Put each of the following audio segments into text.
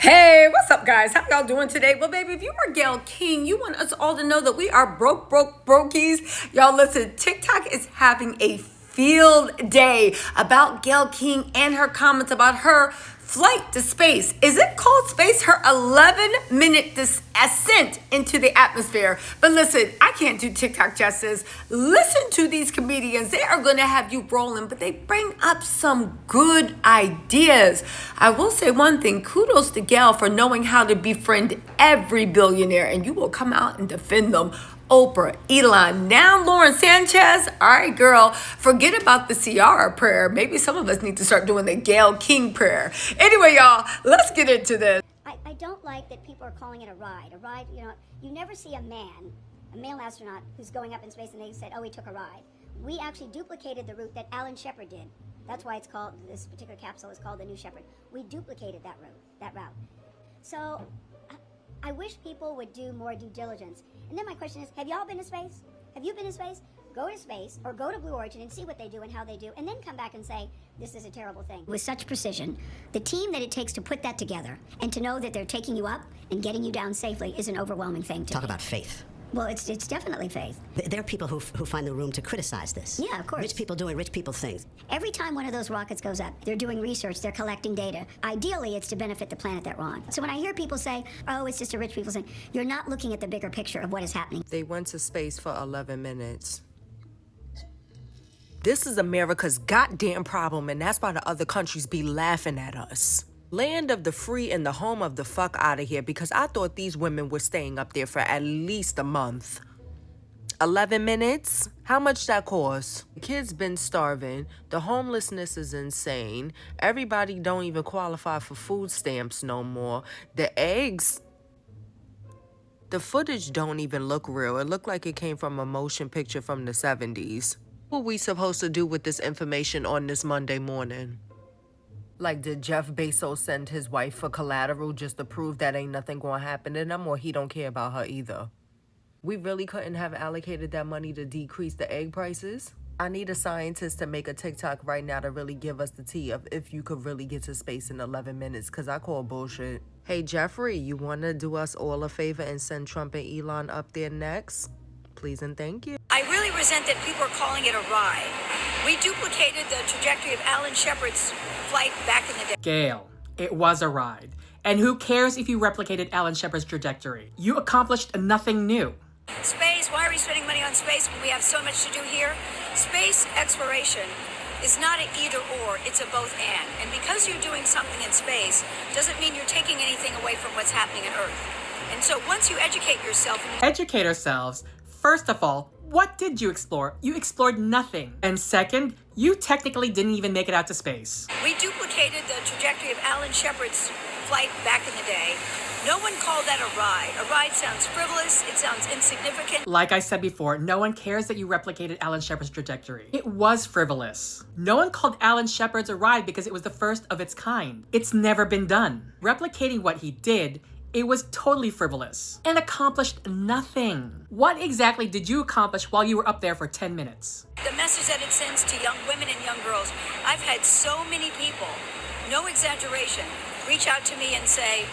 Hey, what's up, guys? How y'all doing today? Well, baby, if you are Gayle King, you want us all to know that we are brokies. Y'all, listen, TikTok is having a field day about Gayle King and her comments about her flight to space. Is it called space? Her 11-minute ascent into the atmosphere. But listen, I can't do TikTok justice. Listen to these comedians. They are going to have you rolling, but they bring up some good ideas. I will say one thing. Kudos to Gayle for knowing how to befriend every billionaire, and you will come out and defend them. Oprah, Elon, now Lauren Sanchez. All right, girl, forget about the Ciara prayer. Maybe some of us need to start doing the Gayle King prayer. Anyway, y'all, let's get into this. I don't like that people are calling it a ride. A ride, you never see a male astronaut who's going up in space and they said, oh, he took a ride. We actually duplicated the route that Alan Shepard did. That's why it's called, this particular capsule is called the New Shepard. We duplicated that route. So I wish people would do more due diligence. And then my question is, have y'all been to space? Have you been to space? Go to space or go to Blue Origin and see what they do and how they do, and then come back and say, this is a terrible thing. With such precision, the team that it takes to put that together and to know that they're taking you up and getting you down safely is an overwhelming thing to Talk me. about faith. Well, it's definitely faith. There are people who find the room to criticize this. Yeah, of course. Rich people doing rich people things. Every time one of those rockets goes up, they're doing research, they're collecting data. Ideally, it's to benefit the planet that we're on. So when I hear people say, oh, it's just a rich people thing, you're not looking at the bigger picture of what is happening. They went to space for 11 minutes. This is America's goddamn problem, and that's why the other countries be laughing at us. Land of the free and the home of the fuck out of here, because I thought these women were staying up there for at least a month. 11 minutes? How much that cost? The kids been starving. The homelessness is insane. Everybody don't even qualify for food stamps no more. The eggs, the footage don't even look real. It looked like it came from a motion picture from the 70s. What we supposed to do with this information on this Monday morning? Like, did Jeff Bezos send his wife for collateral just to prove that ain't nothing gonna happen to them, or he don't care about her either? We really couldn't have allocated that money to decrease the egg prices? I need a scientist to make a TikTok right now to really give us the tea of if you could really get to space in 11 minutes, because I call bullshit. Hey, Jeffrey, you want to do us all a favor and send Trump and Elon up there next? Please and thank you. I really resent that people are calling it a ride. We duplicated the trajectory of Alan Shepard's flight back in the day. Gayle, it was a ride. And who cares if you replicated Alan Shepard's trajectory? You accomplished nothing new. Space, why are we spending money on space when we have so much to do here? Space exploration is not an either or, it's a both and. And because you're doing something in space doesn't mean you're taking anything away from what's happening on Earth. And so once you educate yourself... Educate ourselves. First of all, what did you explore? You explored nothing. And second, you technically didn't even make it out to space. We duplicated the trajectory of Alan Shepard's flight back in the day. No one called that a ride. A ride sounds frivolous, it sounds insignificant. Like I said before, no one cares that you replicated Alan Shepard's trajectory. It was frivolous. No one called Alan Shepard's a ride because it was the first of its kind. It's never been done. Replicating what he did, it was totally frivolous and accomplished nothing. What exactly did you accomplish while you were up there for 10 minutes? The message that it sends to young women and young girls. I've had so many people, no exaggeration, reach out to me and say,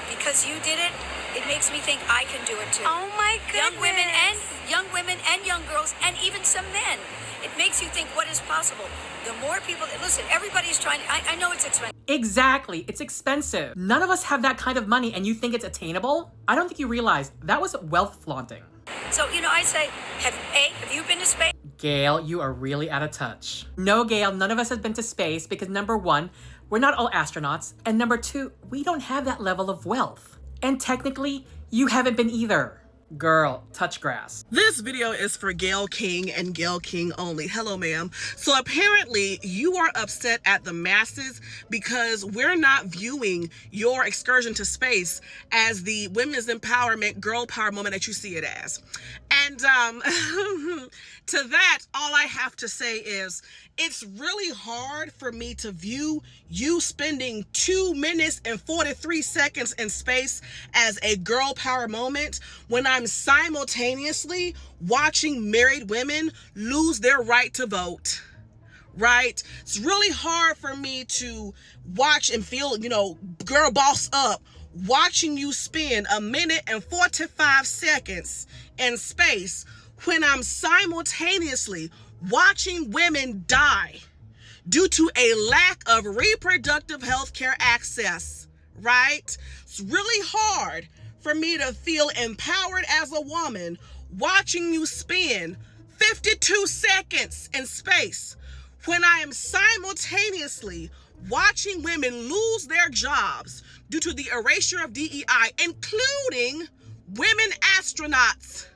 because you did it, it makes me think I can do it too. Oh my goodness. Young women and young girls and even some men. It makes you think what is possible. The more people, listen, everybody's trying, I know it's expensive. Exactly, it's expensive. None of us have that kind of money and you think it's attainable? I don't think you realize that was wealth flaunting. So, I say, have you been to space? Gayle, you are really out of touch. No, Gayle, none of us have been to space because number one, we're not all astronauts, and number two, we don't have that level of wealth. And technically, you haven't been either. Girl, touch grass. This video is for Gayle King and Gayle King only. Hello, ma'am. So apparently you are upset at the masses because we're not viewing your excursion to space as the women's empowerment, girl power moment that you see it as. And to that, all I have to say is it's really hard for me to view you spending 2 minutes and 43 seconds in space as a girl power moment when I'm simultaneously watching married women lose their right to vote. right? It's really hard for me to watch and feel, girl boss up, watching you spend 1 minute and 45 seconds in space when I'm simultaneously watching women die due to a lack of reproductive health care access, right? It's really hard for me to feel empowered as a woman watching you spend 52 seconds in space when I am simultaneously watching women lose their jobs due to the erasure of DEI, including women astronauts.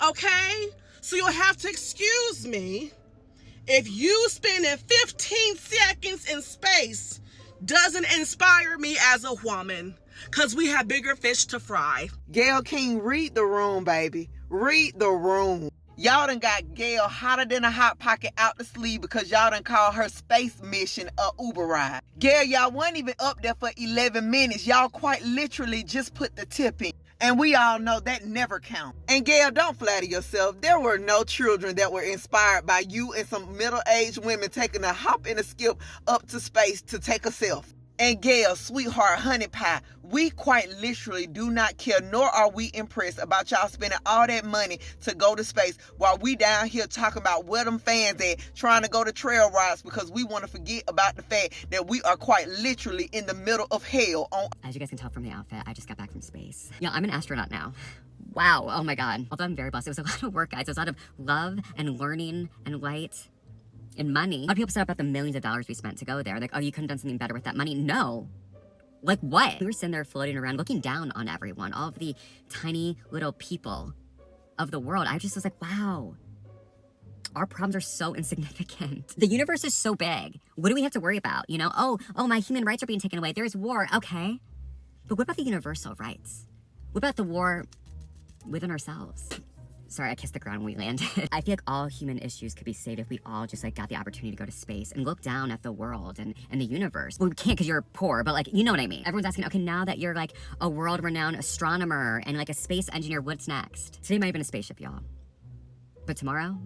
Okay? So you'll have to excuse me if you spending 15 seconds in space doesn't inspire me as a woman, because we have bigger fish to fry. Gayle King, read the room, baby. Read the room. Y'all done got Gayle hotter than a hot pocket out the sleeve because y'all done called her space mission a Uber ride. Gayle, y'all weren't even up there for 11 minutes. Y'all quite literally just put the tip in. And we all know that never counts. And Gayle, don't flatter yourself. There were no children that were inspired by you and some middle-aged women taking a hop and a skip up to space to take a selfie. And Gayle, sweetheart, honey pie, we quite literally do not care, nor are we impressed about y'all spending all that money to go to space while we down here talking about where them fans at, trying to go to trail rides because we want to forget about the fact that we are quite literally in the middle of hell. As you guys can tell from the outfit, I just got back from space. Yeah, I'm an astronaut now. Wow, oh my God. Although I'm very blessed, it was a lot of work, guys. It was a lot of love and learning and light. And money. A lot of people said about the millions of dollars we spent to go there. Like, oh, you couldn't have done something better with that money. No. Like what? We were sitting there floating around, looking down on everyone, all of the tiny little people of the world. I just was like, wow, our problems are so insignificant. The universe is so big. What do we have to worry about? Oh, my human rights are being taken away. There's war. Okay. But what about the universal rights? What about the war within ourselves? Sorry, I kissed the ground when we landed. I feel like all human issues could be saved if we all just got the opportunity to go to space and look down at the world and the universe. Well, we can't because you're poor, but you know what I mean. Everyone's asking, okay, now that you're a world-renowned astronomer and a space engineer, what's next? Today might have been a spaceship, y'all. But tomorrow's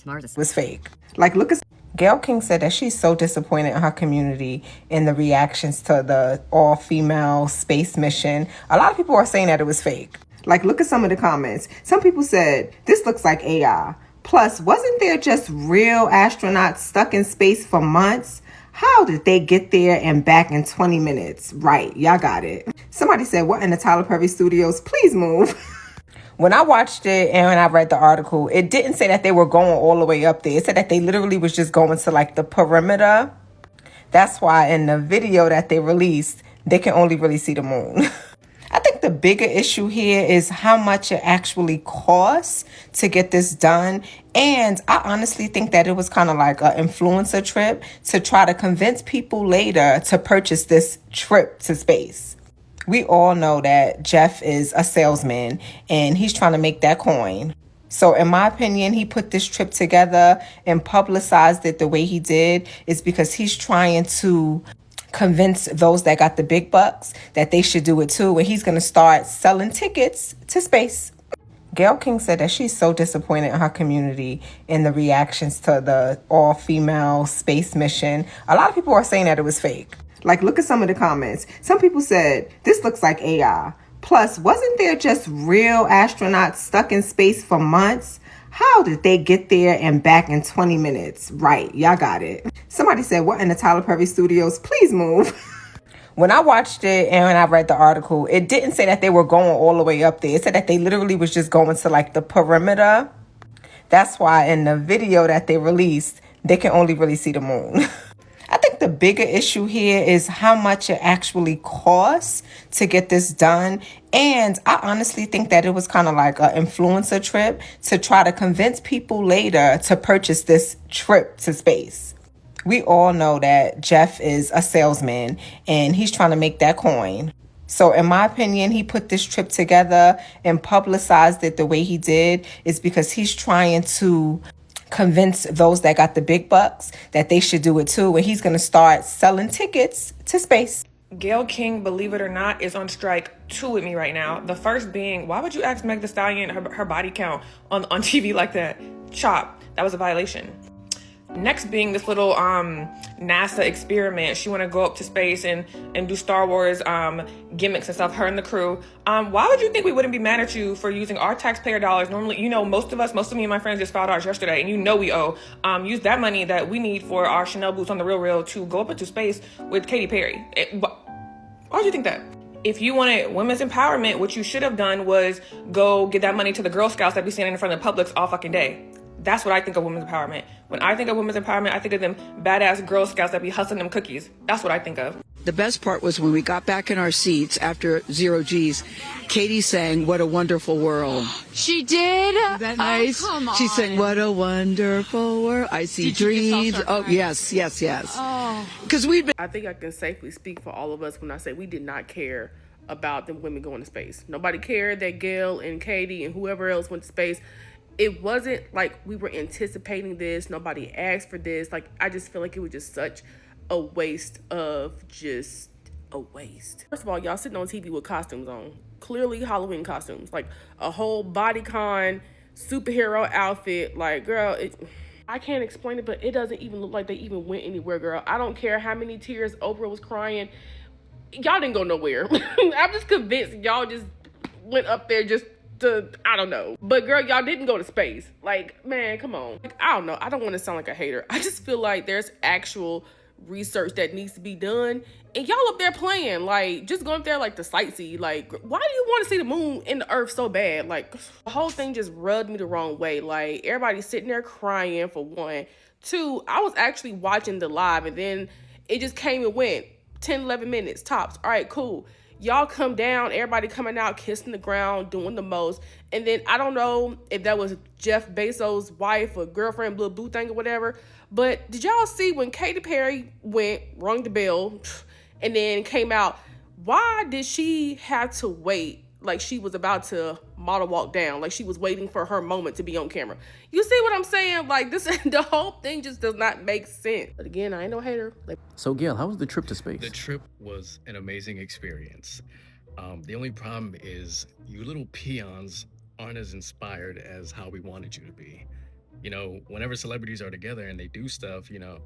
a was fake. Look at Gayle King said that she's so disappointed in her community in the reactions to the all-female space mission. A lot of people are saying that it was fake. Look at some of the comments. Some people said, this looks like AI. Plus, wasn't there just real astronauts stuck in space for months? How did they get there and back in 20 minutes? Right, y'all got it. Somebody said, what in the Tyler Perry studios? Please move. When I watched it and when I read the article, it didn't say that they were going all the way up there. It said that they literally was just going to the perimeter. That's why in the video that they released, they can only really see the moon. I think the bigger issue here is how much it actually costs to get this done. And I honestly think that it was kind of like an influencer trip to try to convince people later to purchase this trip to space. We all know that Jeff is a salesman and he's trying to make that coin. So in my opinion, he put this trip together and publicized it the way he did is because he's trying to convince those that got the big bucks that they should do it too. And he's going to start selling tickets to space. Gayle King said that she's so disappointed in her community in the reactions to the all-female space mission. A lot of people are saying that it was fake. Look at some of the comments. Some people said, this looks like AI. Plus, wasn't there just real astronauts stuck in space for months? How did they get there and back in 20 minutes? Right, y'all got it. Somebody said, what in the Tyler Perry studios? Please move. When I watched it and when I read the article, it didn't say that they were going all the way up there. It said that they literally was just going to the perimeter. That's why in the video that they released, they can only really see the moon. I think the bigger issue here is how much it actually costs to get this done. And I honestly think that it was kind of like an influencer trip to try to convince people later to purchase this trip to space. We all know that Jeff is a salesman and he's trying to make that coin. So in my opinion, he put this trip together and publicized it the way he did is because he's trying to convince those that got the big bucks that they should do it too. And he's going to start selling tickets to space. Gayle King, believe it or not, is on strike 2 with me right now. The first being, why would you ask Meg Thee Stallion her body count on TV like that? Chop. That was a violation. Next being this little NASA experiment. She want to go up to space and do Star Wars gimmicks and stuff, her and the crew. Why would you think we wouldn't be mad at you for using our taxpayer dollars? Normally, you know, most of me and my friends just filed ours yesterday, and you know we owe. Use that money that we need for our Chanel boots on the real to go up into space with Katy Perry. Why would you think that? If you wanted women's empowerment, what you should have done was go get that money to the Girl Scouts that be standing in front of the Publix all fucking day. That's what I think of women's empowerment. When I think of women's empowerment, I think of them badass Girl Scouts that be hustling them cookies. That's what I think of. The best part was when we got back in our seats after 0 G's, Katie sang "What a Wonderful World." She did? Isn't that nice? Oh, come on. She sang "What a Wonderful World." I see dreams. Oh, yes. Oh. Because we've been. I think I can safely speak for all of us when I say we did not care about the women going to space. Nobody cared that Gayle and Katie and whoever else went to space. It wasn't like we were anticipating this. Nobody asked for this. Like, I just feel like it was just such a waste of just a waste. First of all, y'all sitting on TV with costumes on. Clearly Halloween costumes. Like a whole bodycon superhero outfit. Like, girl, I can't explain it, but it doesn't even look like they even went anywhere, girl. I don't care how many tears Oprah was crying. Y'all didn't go nowhere. I'm just convinced y'all just went up there just to, I don't know. But girl, y'all didn't go to space. Like, man, come on. Like, I don't know. I don't want to sound like a hater. I just feel like there's actual research that needs to be done. And y'all up there playing. Like, just going up there like to sightsee. Like, why do you want to see the moon and the earth so bad? Like, the whole thing just rubbed me the wrong way. Like, everybody's sitting there crying for one. Two, I was actually watching the live and then it just came and went. 10, 11 minutes tops. All right, cool. Y'all come down, everybody coming out, kissing the ground, doing the most. And then I don't know if that was Jeff Bezos' wife or girlfriend, blue boo thing or whatever. But did y'all see when Katy Perry went, rung the bell, and then came out, why did she have to wait like she was about to model walk down, like she was waiting for her moment to be on camera? You see what I'm saying? Like, this, the whole thing just does not make sense. But again, I ain't no hater. So Gayle, how was the trip to space? The trip was an amazing experience. The only problem is you little peons aren't as inspired as how we wanted you to be. You know, whenever celebrities are together and they do stuff, you know,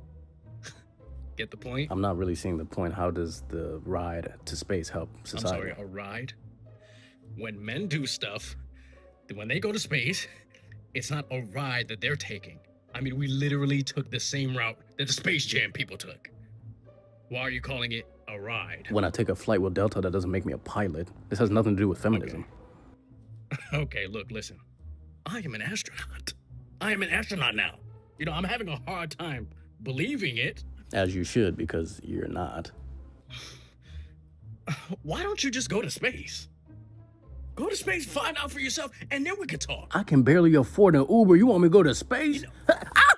get the point? I'm not really seeing the point. How does the ride to space help society? I'm sorry, a ride? When men do stuff, when they go to space, it's not a ride that they're taking. I mean, we literally took the same route that the Space Jam people took. Why are you calling it a ride? When I take a flight with Delta, that doesn't make me a pilot. This has nothing to do with feminism. Okay, look, listen. I am an astronaut. I am an astronaut now. You know, I'm having a hard time believing it. As you should, because you're not. Why don't you just go to space? Go to space, find out for yourself, and then we can talk. I can barely afford an Uber. You want me to go to space? You know,